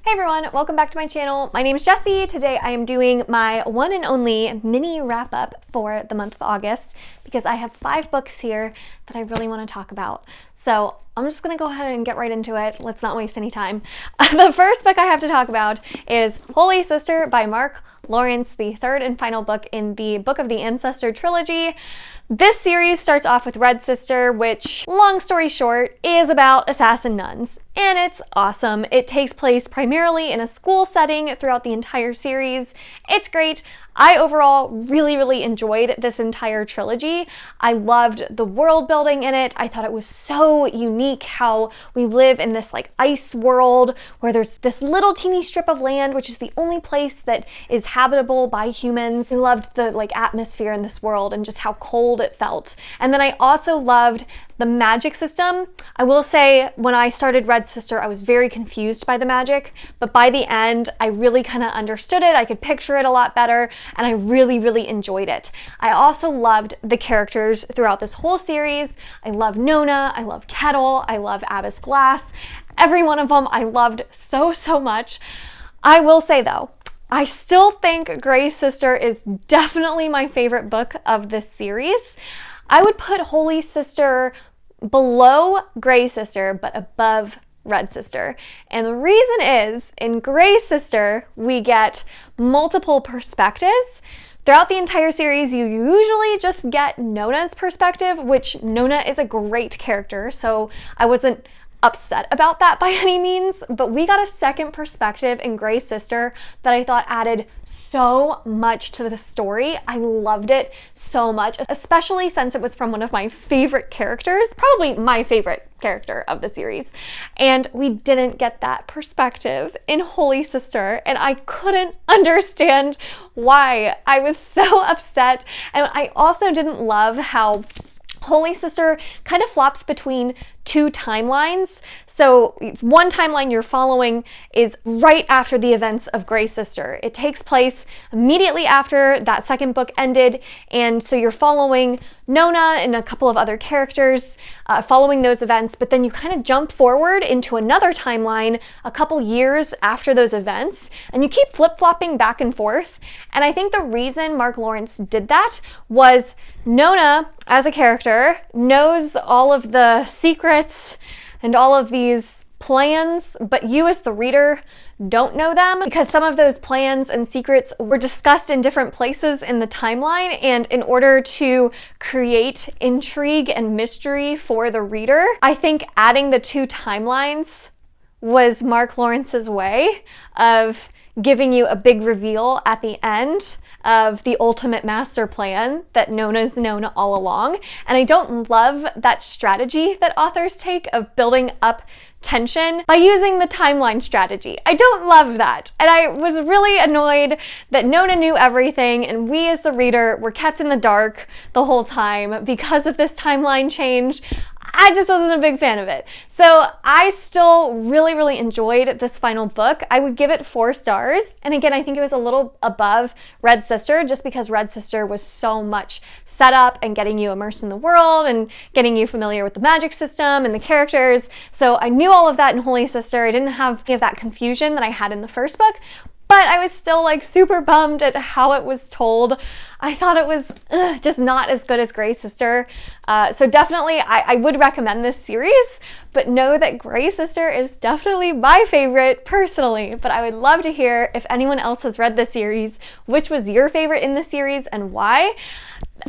Hey everyone, welcome back to my channel. My name is Jessie. Today I am doing my one and only mini wrap-up for the month of August because I have 5 books here that I really want to talk about. So I'm just going to go ahead and get right into it. Let's not waste any time. The first book I have to talk about is Holy Sister by Mark Lawrence, the third and final book in the Book of the Ancestor trilogy. This series starts off with Red Sister, which, long story short, is about assassin nuns. And it's awesome. It takes place primarily in a school setting throughout the entire series. It's great. I overall really enjoyed this entire trilogy. I loved the world building in it. I thought it was so unique how we live in this like ice world where there's this little teeny strip of land, which is the only place that is habitable by humans. I loved the like atmosphere in this world and just how cold it felt. And then I also loved the magic system. I will say when I started Red Sister, I was very confused by the magic, but by the end, I really kind of understood it. I could picture it a lot better, and I really enjoyed it. I also loved the characters throughout this whole series. I love Nona, I love Kettle, I love Abbess Glass. Every one of them I loved so much. I will say though, I still think Grey Sister is definitely my favorite book of this series. I would put Holy Sister below Grey Sister, but above Red Sister. And the reason is, in Grey Sister, we get multiple perspectives. Throughout the entire series, you usually just get Nona's perspective, which Nona is a great character, so I wasn't upset about that by any means, but we got a second perspective in Grey Sister that I thought added so much to the story. I loved it so much, especially since it was from one of my favorite characters, probably my favorite character of the series. And we didn't get that perspective in Holy Sister, and I couldn't understand why. I was so upset, and I also didn't love how Holy Sister kind of flops between 2 timelines. So one timeline you're following is right after the events of Grey Sister. It takes place immediately after that second book ended, and so you're following Nona and a couple of other characters following those events, but then you kind of jump forward into another timeline a couple years after those events, and you keep flip-flopping back and forth. And I think the reason Mark Lawrence did that was Nona, as a character, knows all of the secrets and all of these plans, but you as the reader don't know them because some of those plans and secrets were discussed in different places in the timeline, and in order to create intrigue and mystery for the reader, I think adding the 2 timelines was Mark Lawrence's way of giving you a big reveal at the end of the ultimate master plan that Nona's known all along. And I don't love that strategy that authors take of building up tension by using the timeline strategy. I don't love that. And I was really annoyed that Nona knew everything and we as the reader were kept in the dark the whole time because of this timeline change. I just wasn't a big fan of it. So I still really enjoyed this final book. I would give it 4 stars. And again, I think it was a little above Red Sister just because Red Sister was so much set up and getting you immersed in the world and getting you familiar with the magic system and the characters. So I knew all of that in Holy Sister. I didn't have any of that confusion that I had in the first book, but I was still like super bummed at how it was told. I thought it was just not as good as Grey Sister. So definitely I would recommend this series, but know that Grey Sister is definitely my favorite personally. But I would love to hear if anyone else has read this series, which was your favorite in the series and why.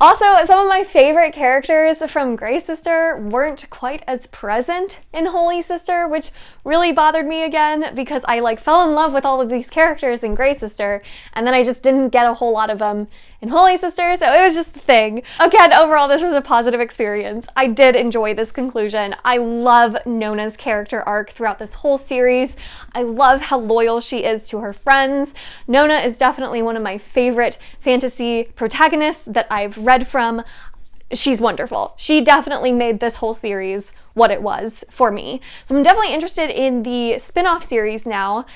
Also, some of my favorite characters from Grey Sister weren't quite as present in Holy Sister, which really bothered me again because I like fell in love with all of these characters in Grey Sister, and then I just didn't get a whole lot of them in Holy Sister, so it was just the thing. Again, overall, this was a positive experience. I did enjoy this conclusion. I love Nona's character arc throughout this whole series. I love how loyal she is to her friends. Nona is definitely one of my favorite fantasy protagonists that I've read from. She's wonderful. She definitely made this whole series what it was for me. So I'm definitely interested in the spin-off series now,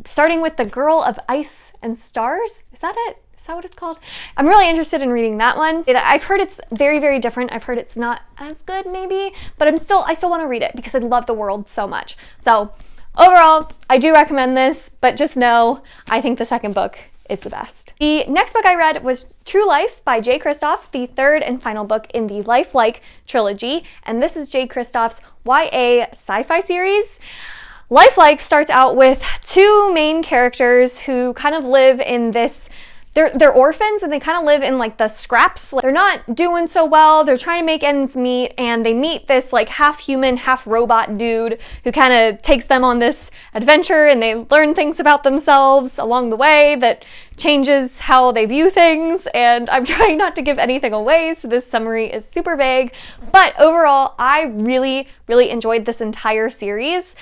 starting with The Girl of Ice and Stars. Is that it? Is that what it's called? I'm really interested in reading that one. I've heard it's very different. I've heard it's not as good maybe, but I still want to read it because I love the world so much. So Overall, I do recommend this, but just know I think the second book is the best. The next book I read was True Life by Jay Kristoff, the third and final book in the Lifelike trilogy, and this is Jay Kristoff's YA sci-fi series. Lifelike starts out with two main characters who kind of live in this, they're orphans and they kind of live in like the scraps. They're not doing so well, they're trying to make ends meet, and they meet this like half human, half robot dude who kind of takes them on this adventure, and they learn things about themselves along the way that changes how they view things. And I'm trying not to give anything away, so this summary is super vague, but overall I really enjoyed this entire series.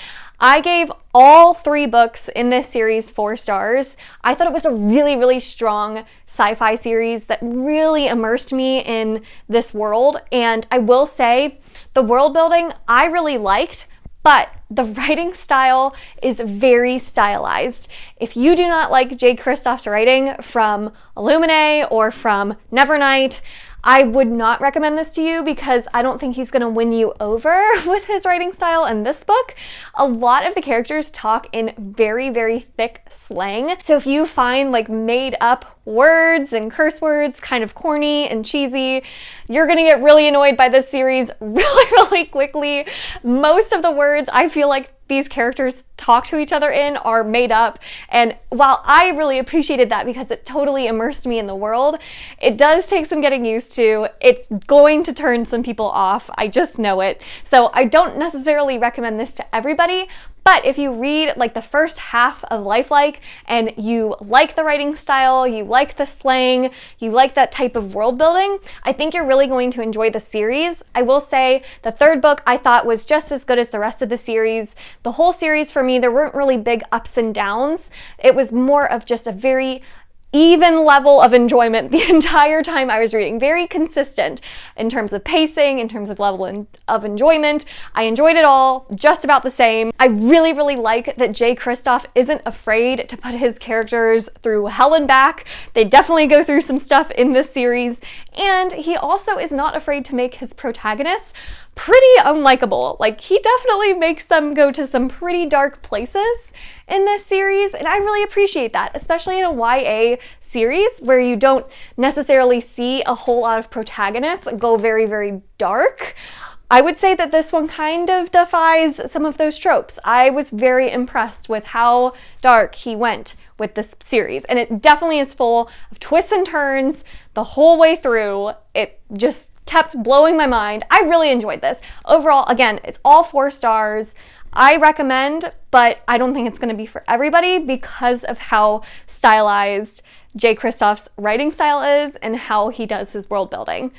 I gave all 3 books in this series 4 stars. I thought it was a really strong sci-fi series that really immersed me in this world. And I will say, the world building I really liked, but the writing style is very stylized. If you do not like Jay Kristoff's writing from Illuminae or from Nevernight, I would not recommend this to you because I don't think he's going to win you over with his writing style in this book. A lot of the characters talk in very thick slang. So if you find like made up words and curse words kind of corny and cheesy, you're going to get really annoyed by this series really quickly. Most of the words I feel like these characters talk to each other in are made up, and while I really appreciated that because it totally immersed me in the world, it does take some getting used to. It's going to turn some people off, I just know it. So I don't necessarily recommend this to everybody, but if you read like the first half of Lifelike and you like the writing style, you like the slang, you like that type of world building, I think you're really going to enjoy the series. I will say the third book I thought was just as good as the rest of the series. The whole series for me, there weren't really big ups and downs. It was more of just a very even level of enjoyment the entire time I was reading. Very consistent in terms of pacing, in terms of level of enjoyment. I enjoyed it all just about the same. I really like that Jay Kristoff isn't afraid to put his characters through hell and back. They definitely go through some stuff in this series, and he also is not afraid to make his protagonists pretty unlikable. Like, he definitely makes them go to some pretty dark places in this series, and I really appreciate that, especially in a YA series where you don't necessarily see a whole lot of protagonists go very dark. I would say that this one kind of defies some of those tropes. I was very impressed with how dark he went with this series, and it definitely is full of twists and turns the whole way through. It just kept blowing my mind. I really enjoyed this. Overall, again, it's all 4 stars. I recommend, but I don't think it's going to be for everybody because of how stylized Jay Kristoff's writing style is and how he does his world building.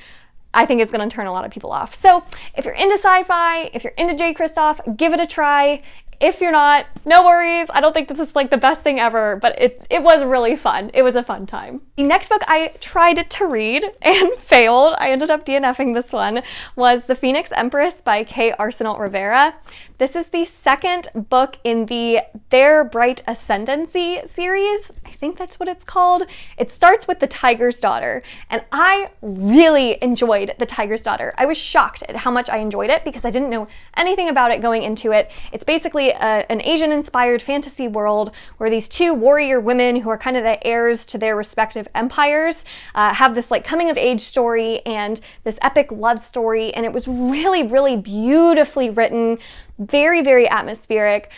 I think it's going to turn a lot of people off. So if you're into sci-fi, if you're into Jay Kristoff, give it a try. If you're not, no worries. I don't think this is like the best thing ever, but it was really fun. It was a fun time. The next book I tried to read and failed, I ended up DNFing this one, was The Phoenix Empress by Arsenault Rivera. This is the second book in the Their Bright Ascendancy series. I think that's what it's called. It starts with The Tiger's Daughter, and I really enjoyed The Tiger's Daughter. I was shocked at how much I enjoyed it because I didn't know anything about it going into it. It's basically an Asian-inspired fantasy world where these 2 warrior women who are kind of the heirs to their respective empires have this like coming-of-age story and this epic love story, and it was really beautifully written, very atmospheric.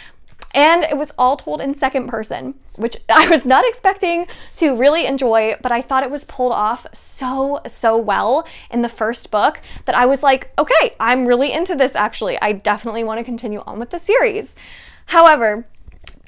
And it was all told in second person, which I was not expecting to really enjoy, but I thought it was pulled off so well in the first book that I was like, okay, I'm really into this actually. I definitely want to continue on with the series. However,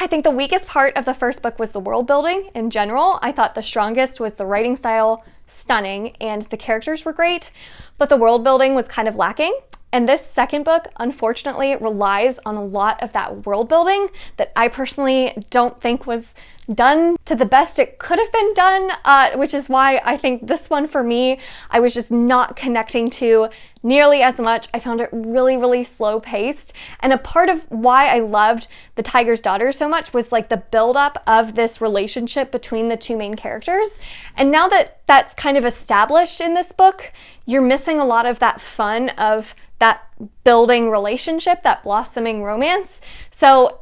I think the weakest part of the first book was the world building in general. I thought the strongest was the writing style, stunning, and the characters were great, but the world building was kind of lacking. And this second book, unfortunately, relies on a lot of that world building that I personally don't think was done to the best it could have been done, which is why I think this one for me, I was just not connecting to nearly as much. I found it really slow paced. And a part of why I loved The Tiger's Daughter so much was like the buildup of this relationship between the 2 main characters. And now that that's kind of established in this book, you're missing a lot of that fun of that building relationship, that blossoming romance. So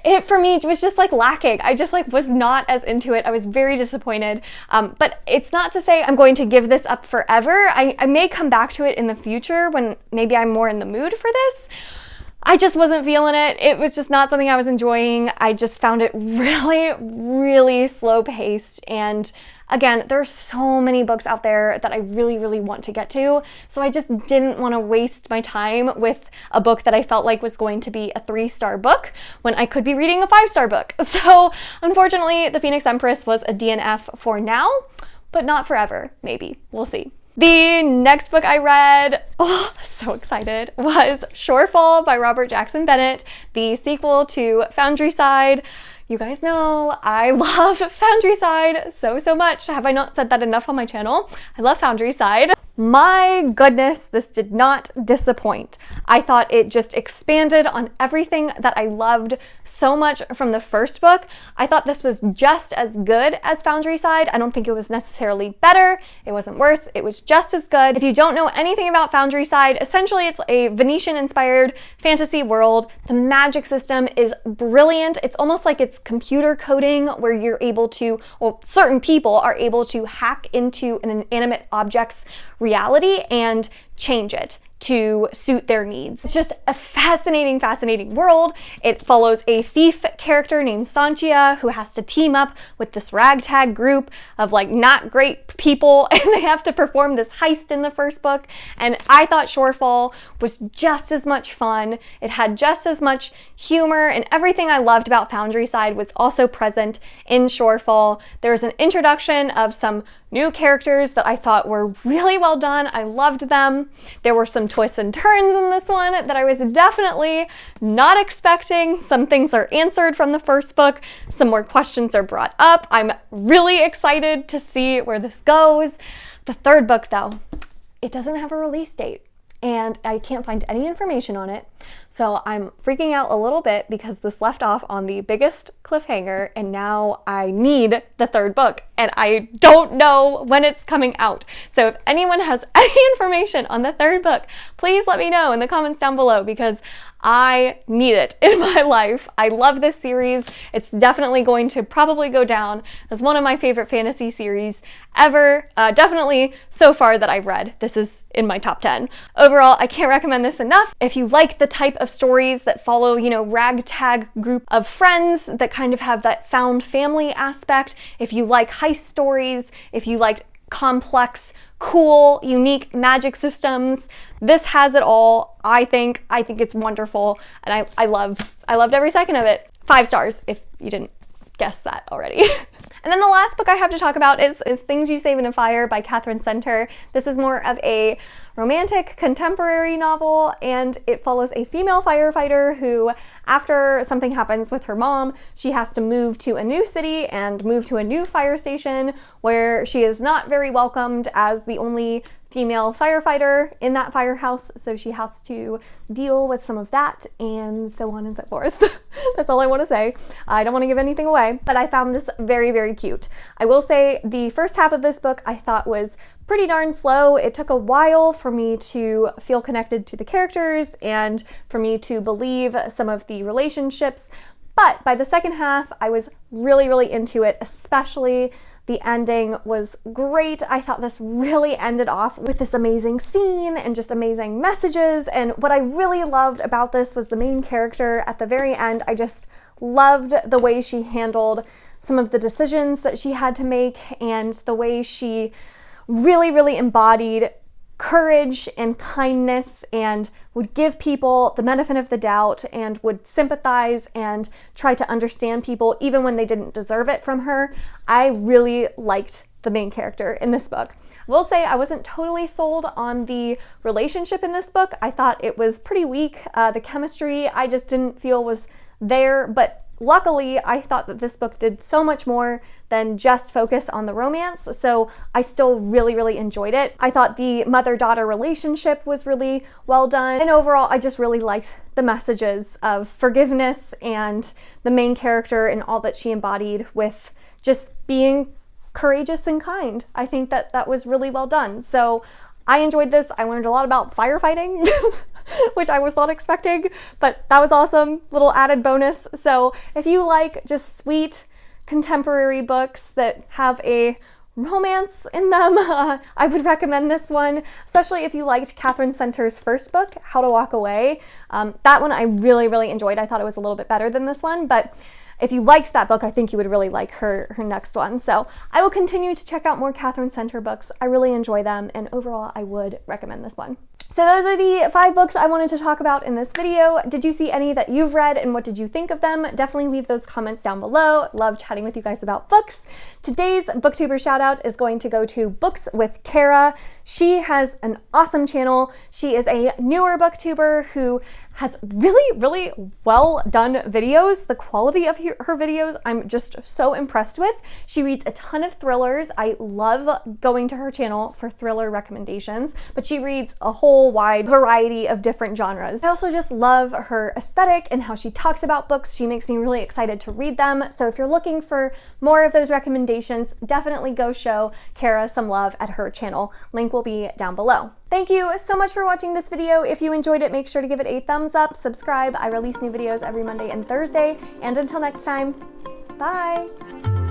it for me was just like lacking. I just like was not as into it. I was very disappointed. But it's not to say I'm going to give this up forever. I may come back to it in the future when maybe I'm more in the mood for this. I just wasn't feeling it. It was just not something I was enjoying. I just found it really, really slow paced. And again, there are so many books out there that I really, really want to get to. So I just didn't want to waste my time with a book that I felt like was going to be a 3-star book when I could be reading a 5-star book. So unfortunately, The Phoenix Empress was a DNF for now, but not forever. Maybe. We'll see. The next book I read, so excited, was Shorefall by Robert Jackson Bennett, the sequel to Foundryside. You guys know I love Foundryside so much. Have I not said that enough on my channel? I love Foundryside. My goodness, this did not disappoint. I thought it just expanded on everything that I loved so much from the first book. I thought this was just as good as Foundryside. I don't think it was necessarily better. It wasn't worse. It was just as good. If you don't know anything about Foundryside, essentially it's a Venetian-inspired fantasy world. The magic system is brilliant. It's almost like it's computer coding where you're able to, well, certain people are able to hack into an inanimate object's reality and change it to suit their needs. It's just a fascinating world. It follows a thief character named Sanchia who has to team up with this ragtag group of like not great people, and they have to perform this heist in the first book. And I thought Shorefall was just as much fun. It had just as much humor, and everything I loved about Foundryside was also present in Shorefall. There was an introduction of some new characters that I thought were really well done. I loved them. There were some twists and turns in this one that I was definitely not expecting. Some things are answered from the first book. Some more questions are brought up. I'm really excited to see where this goes. The third book, though, it doesn't have a release date, and I can't find any information on it. So I'm freaking out a little bit because this left off on the biggest cliffhanger, and now I need the third book and I don't know when it's coming out. So if anyone has any information on the third book, please let me know in the comments down below because I need it in my life. I love this series. It's definitely going to probably go down as one of my favorite fantasy series ever. Definitely so far that I've read. This is in my top 10. Overall, I can't recommend this enough. If you like the type of stories that follow, you know, ragtag group of friends that kind of have that found family aspect, if you like heist stories, if you like complex, cool, unique magic systems, this has it all. I think it's wonderful, and I loved every second of it. 5 stars if you didn't guess that already. And then the last book I have to talk about is Things You Save in a Fire by Katherine. This is more of a romantic contemporary novel, and it follows a female firefighter who, after something happens with her mom, she has to move to a new city and move to a new fire station where she is not very welcomed as the only female firefighter in that firehouse, so she has to deal with some of that and so on and so forth. That's all I want to say. I don't want to give anything away, but I found this very cute. I will say the first half of this book I thought was pretty darn slow. It took a while for me to feel connected to the characters and for me to believe some of the relationships, but by the second half I was really into it, especially the ending was great. I thought this really ended off with this amazing scene and just amazing messages, and what I really loved about this was the main character at the very end. I just loved the way she handled some of the decisions that she had to make and the way she really embodied courage and kindness and would give people the benefit of the doubt and would sympathize and try to understand people even when they didn't deserve it from her. I really liked the main character in this book. I will say I wasn't totally sold on the relationship in this book. I thought it was pretty weak. The chemistry I just didn't feel was there, but luckily, I thought that this book did so much more than just focus on the romance, so I still really enjoyed it. I thought the mother-daughter relationship was really well done, and overall, I just really liked the messages of forgiveness and the main character and all that she embodied with just being courageous and kind. I think that was really well done. So I enjoyed this. I learned a lot about firefighting, which I was not expecting, but that was awesome. Little added bonus. So if you like just sweet contemporary books that have a romance in them, I would recommend this one, especially if you liked Katherine Center's first book, How to Walk Away. That one I really, really enjoyed. I thought it was a little bit better than this one, but if you liked that book, I think you would really like her next one. So I will continue to check out more Katherine Center books. I really enjoy them, and overall, I would recommend this one. So those are the 5 books I wanted to talk about in this video. Did you see any that you've read, and what did you think of them? Definitely leave those comments down below. Love chatting with you guys about books. Today's Booktuber shoutout is going to go to Books with Carah. She has an awesome channel. She is a newer booktuber who has really, really well done videos. The quality of her videos I'm just so impressed with. She reads a ton of thrillers. I love going to her channel for thriller recommendations, but she reads a whole wide variety of different genres. I also just love her aesthetic and how she talks about books. She makes me really excited to read them. So if you're looking for more of those recommendations, definitely go show Carah some love at her channel. Link will be down below. Thank you so much for watching this video. If you enjoyed it, make sure to give it a thumbs up, subscribe. I release new videos every Monday and Thursday. And until next time, bye.